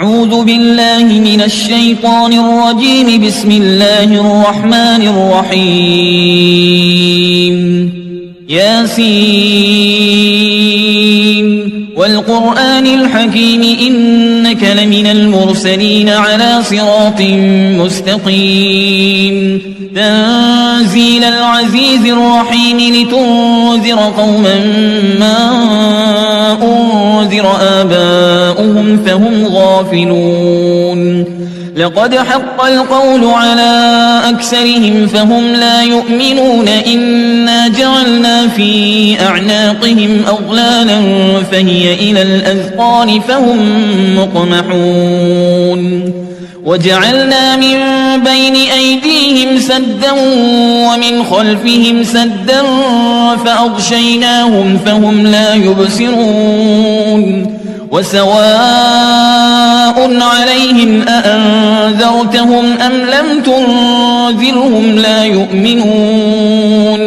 أعوذ بالله من الشيطان الرجيم. بسم الله الرحمن الرحيم. ياسين والقرآن الحكيم إنك لمن المرسلين على صراط مستقيم. تنزيل العزيز الرحيم لتنذر قوما ما أنذر آباؤهم فهم غافلون. لقد حق القول على أكثرهم فهم لا يؤمنون. إنا جعلنا في أعناقهم أغلالا فهي إلى الأذقان فهم مقمحون. وجعلنا من بين أيديهم سدا ومن خلفهم سدا فأغشيناهم فهم لا يبصرون. وسواء عليهم أأنذرتهم أم لم تنذرهم لا يؤمنون.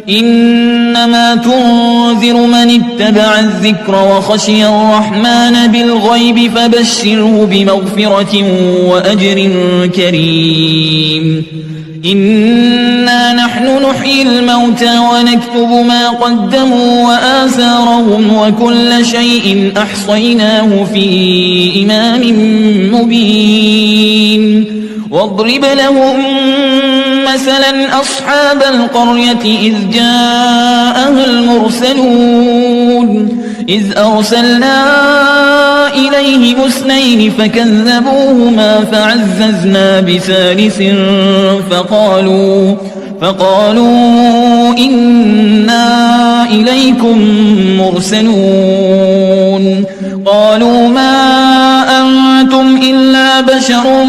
إنما تنذر من اتبع الذكر وخشي الرحمن بالغيب فبشره بمغفرة وأجر كريم. إنا نحن نحيي الموتى ونكتب ما قدموا وآثارهم وكل شيء أحصيناه في إمام مبين. واضرب لهم مثلا أصحاب القرية إذ جاءها المرسلون. إذ أرسلنا إليهم اثنين فكذبوهما فعززنا بثالث فقالوا إنا إليكم مرسلون. قالوا ما أنتم إلا بشر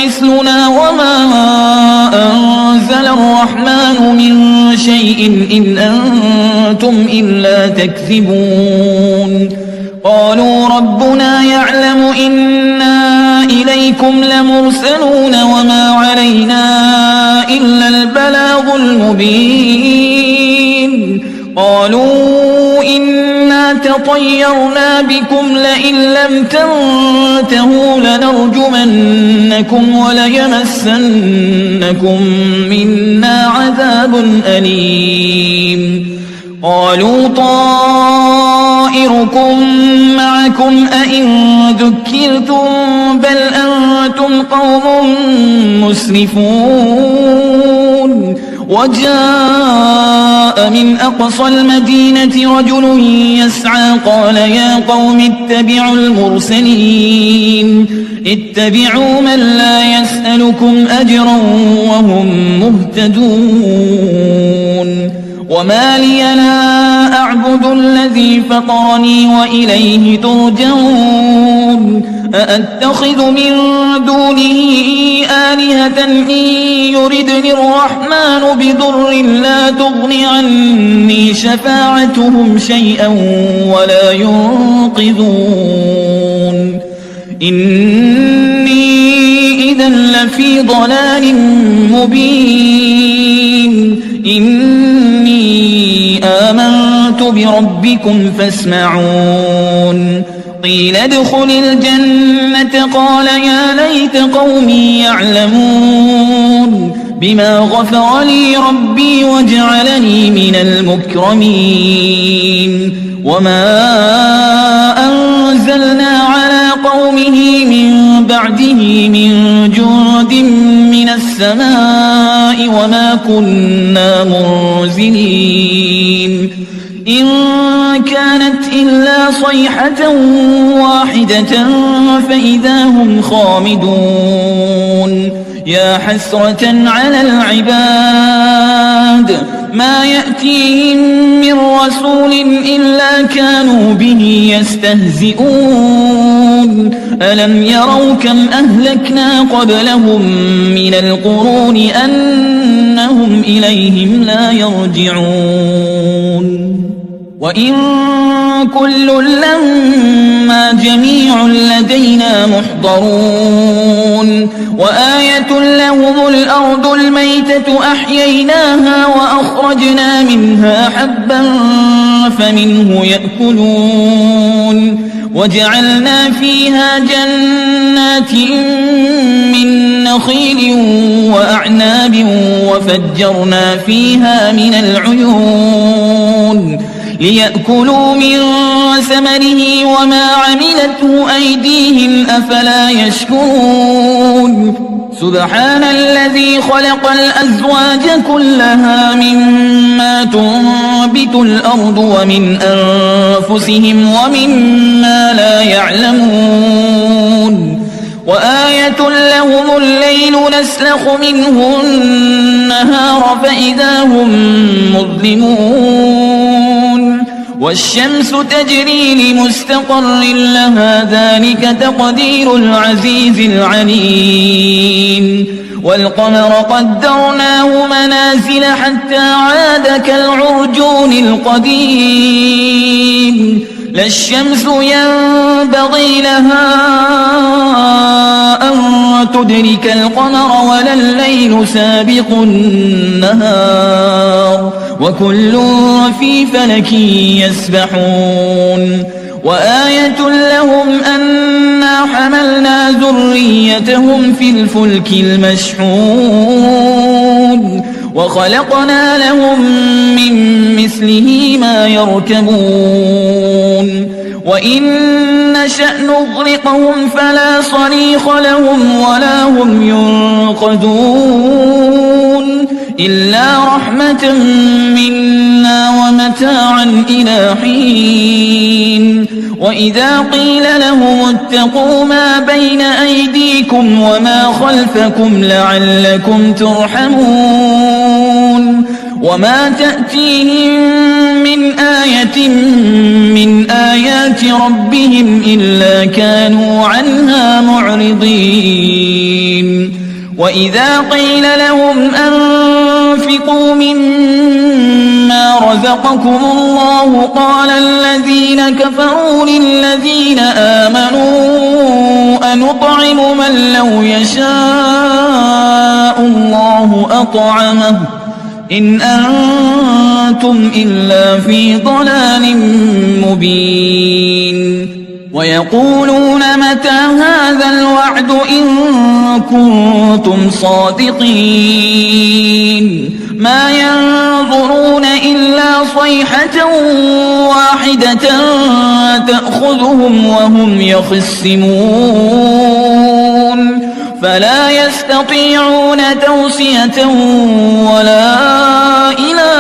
مثلنا وما أنزل الرحمن من شيء إن أنتم إلا تكذبون. قالوا ربنا يعلم إنا إليكم لمرسلون وما علينا إلا البلاغ المبين. قالوا إنا تطيرنا بكم لئن لم تنتهوا لنرجمنكم وليمسنكم منا عذاب أليم. قالوا طائركم معكم أئن ذكرتم بل أنتم قوم مسرفون. وجاء من أقصى المدينة رجل يسعى قال يا قوم اتبعوا المرسلين. اتبعوا من لا يسألكم أجرا وهم مهتدون. وما لي لا أعبد الذي فطرني وإليه ترجعون. أأتخذ من دونه آلهة إن يردني الرحمن بضر لا تغن عني شفاعتهم شيئا ولا ينقذون. إني إذا لفي ضلال مبين. إني آمنت بربكم فاسمعون. قيل ادخل الجنة قال يا ليت قومي يعلمون بما غفر لي ربي وجعلني من المكرمين. وما أنزلنا على قومه من بعده من جند من السماء وما كنا منزلين. إن كانت إلا صيحة واحدة فإذا هم خامدون. يا حسرة على العباد ما يأتيهم من رسول إلا كانوا به يستهزئون. ألم يروا كم أهلكنا قبلهم من القرون أنهم إليهم لا يرجعون. وإن كل لما جميع لدينا محضرون. وآية لهم الأرض الميتة أحييناها وأخرجنا منها حبا فمنه يأكلون وجعلنا فيها جنات من نخيل وأعناب وفجرنا فيها من العيون ليأكلوا من ثمره وما عملته أيديهم أفلا يشكرون سبحان الذي خلق الأزواج كلها مما تنبت الأرض ومن أنفسهم ومما لا يعلمون وآية لهم الليل نسلخ منه النهار فإذا هم مظلمون والشمس تجري لمستقر لها ذلك تقدير العزيز العليم والقمر قدرناه منازل حتى عاد كالعرجون القديم لا الشمس ينبغي لها أن تدرك القمر ولا الليل سابق النهار وكل في فلك يسبحون وآية لهم أنا حملنا ذريتهم في الفلك المشحون وخلقنا لهم من مثله ما يركبون وإن نشأ نغرقهم فلا صريخ لهم ولا هم ينقذون إلا رحمة منا ومتاعا إلى حين وإذا قيل لهم اتقوا ما بين أيديكم وما خلفكم لعلكم ترحمون وما تأتيهم من آية من آيات ربهم إلا كانوا عنها معرضين وإذا قيل لهم أنفقوا مما رزقكم الله قال الذين كفروا للذين آمنوا أنطعم من لو يشاء الله أطعمه إن أنتم إلا في ضلال مبين ويقولون متى هذا الوعد إن كنتم صادقين ما ينظرون إلا صيحة واحدة تأخذهم وهم يخصمون فلا يستطيعون توصية ولا إلى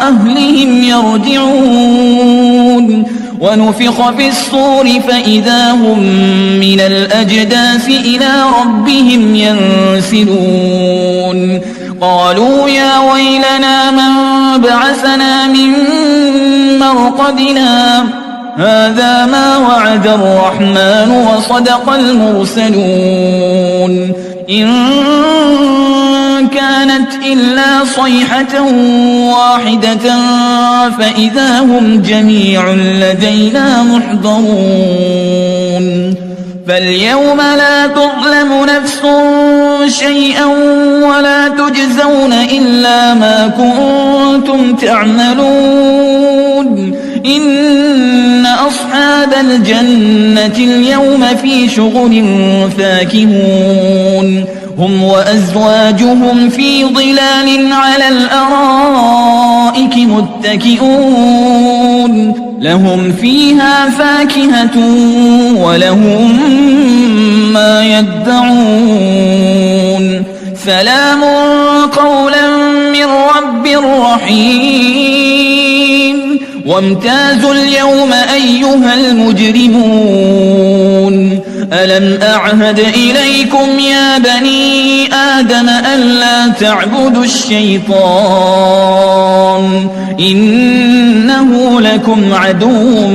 أهلهم يرجعون ونفخ في الصور فإذا هم من الأجداث إلى ربهم ينسلون قالوا يا ويلنا من بعثنا من مرقدنا هذا ما وعد الرحمن وصدق المرسلون إن كانت إلا صيحة واحدة فإذا هم جميع لدينا محضرون فاليوم لا تظلم نفس شيئا ولا تجزون إلا ما كنتم تعملون إن أصحاب الجنة اليوم في شغل فاكهون هم وأزواجهم في ظلال على الأرائك متكئون لهم فيها فاكهة ولهم ما يدعون سلام قولا من رب رحيم وامتازوا اليوم أيها المجرمون ألم أعهد إليكم يا بني آدم ألا تعبدوا الشيطان إنه لكم عدو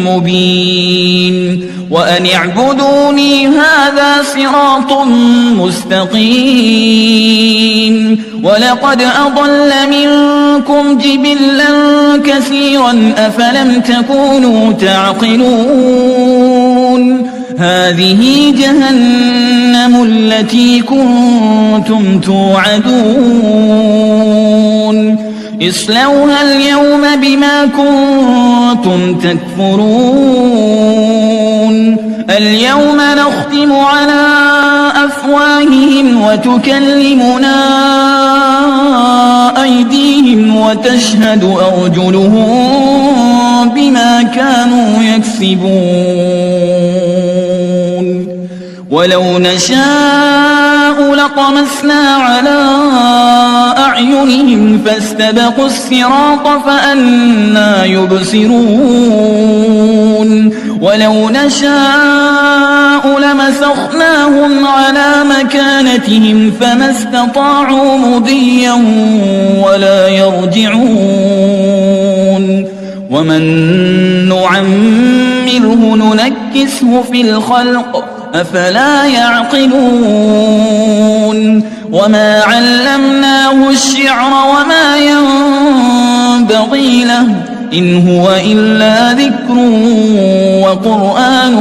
مبين وأن اعبدوني هذا صراط مستقيم ولقد أضل منكم جبلا كثيرا أفلم تكونوا تعقلون هذه جهنم التي كنتم توعدون اصلوها اليوم بما كنتم تكفرون اليوم نختم على أفواههم وتكلمنا أيديهم وتشهد أرجلهم بما كانوا يكسبون ولو نشاء لطمسنا على أعينهم فاستبقوا الصراط فأنى يبصرون ولو نشاء لمسخناهم على مكانتهم فما استطاعوا مضيا ولا يرجعون ومن نعمره ننكسه في الخلق أفلا يعقلون وما علمناه الشعر وما ينبغي له إن هو إلا ذكر وقرآن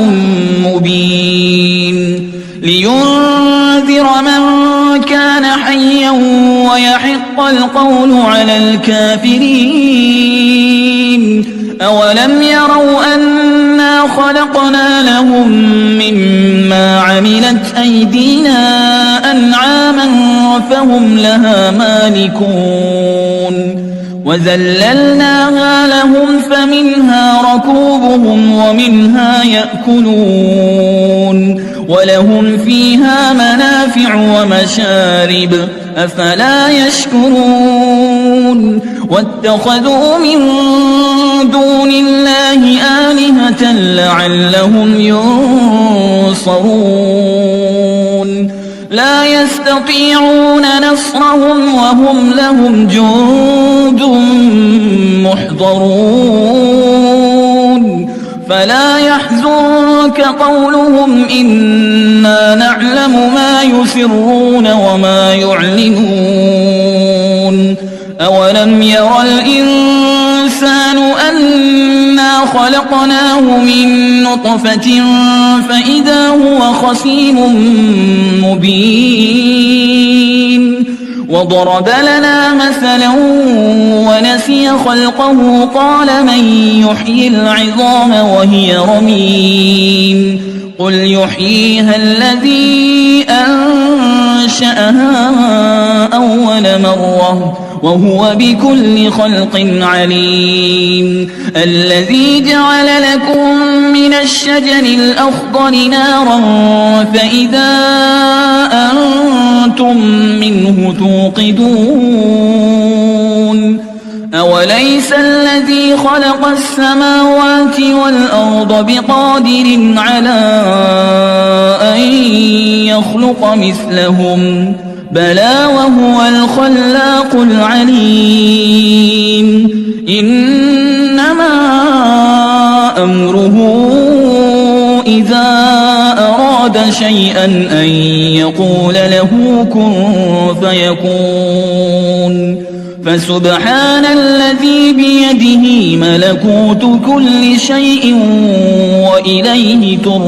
مبين لينذر من كان حيا ويحق القول على الكافرين أولم يروا أنا خلقنا لهم مما عملت أيدينا أنعاما فهم لها مالكون وذللناها لهم فمنها ركوبهم ومنها يأكلون ولهم فيها منافع ومشارب أفلا يشكرون واتخذوا من دون الله آلهة لعلهم ينصرون لا يستطيعون نصرهم وهم لهم جند محضرون فلا يحزنك قولهم إنا نعلم ما يسرون وما يعلنون أولم ير الإنسان أنا خلقناه من نطفة فإذا هو خصيم مبين وضرب لنا مثلا ونسي خلقه قال من يحيي العظام وهي رميم قل يحييها الذي أنشأها أول مرة وهو بكل خلق عليم الذي جعل لكم من الشجر الأخضر نارا فإذا أنتم منه توقدون أوليس الذي خلق السماوات والأرض بقادر على أن يخلق مثلهم بلى وهو الخلاق العليم إنما أمره إذا أراد شيئا أن يقول له كن فيكون فسبحان الذي بيده ملكوت كل شيء وإليه ترجعون